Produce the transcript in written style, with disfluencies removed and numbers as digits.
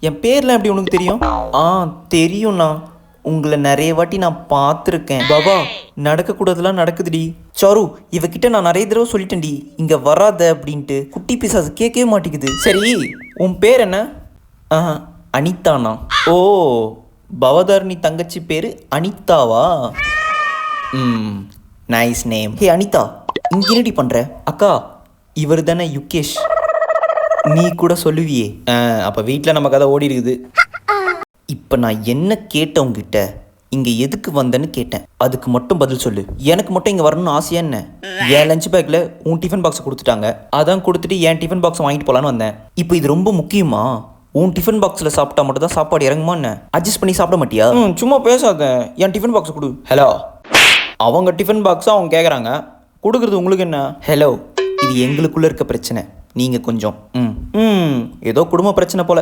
என் பேர்லாம் எப்படி உனக்கு தெரியும்? தெரியும்ண்ணா, உங்களை நிறைய வாட்டி நான் பார்த்துருக்கேன். பாபா, நடக்கக்கூடாதுலாம் நடக்குதுடி. சாரு, இவகிட்ட நான் நிறைய தடவை சொல்லிட்டேன்டி இங்கே வராத அப்படின்ட்டு. குட்டி பிசாசு கேட்கவே மாட்டேங்குது. சரி, உன் பேர் என்ன? அனிதாண்ணா. ஓ, பவதாரணி தங்கச்சி பேர் அனிதாவா? Nice name. ஹே அனிதா, இங்கே என்னடி பண்ணுற? அக்கா, இவர் தானே யுகேஷ். நீ கூட சொல்லுவியே. அப்போ வீட்டில் நம்ம கதை ஓடி இருக்குது. இப்போ நான் என்ன கேட்டவங்கிட்ட இங்கே எதுக்கு வந்தேன்னு கேட்டேன். அதுக்கு மட்டும் பதில் சொல்லு. எனக்கு மட்டும் இங்கே வரணும்னு ஆசையா என்ன? என் லஞ்ச் பேக்கில் உன் டிஃபன் பாக்ஸை கொடுத்துட்டாங்க. அதான் கொடுத்துட்டு என் டிஃபன் பாக்ஸை வாங்கிட்டு போகலான்னு வந்தேன். இப்போ இது ரொம்ப முக்கியமா? உன் டிஃபன் பாக்ஸில் சாப்பிட்டா மட்டும் தான் சாப்பாடு இறங்குமா என்ன? அட்ஜஸ்ட் பண்ணி சாப்பிட மாட்டியா? சும்மா பேசாத, என் டிஃபன் பாக்ஸை கொடு. ஹலோ, அவங்க டிஃபன் பாக்ஸை அவங்க கேட்குறாங்க, கொடுக்குறது உங்களுக்கு என்ன? ஹலோ, இது எங்களுக்குள்ளே இருக்க பிரச்சனை. நீங்கள் கொஞ்சம் ஏதோ குடும்ப பிரச்சனை போல.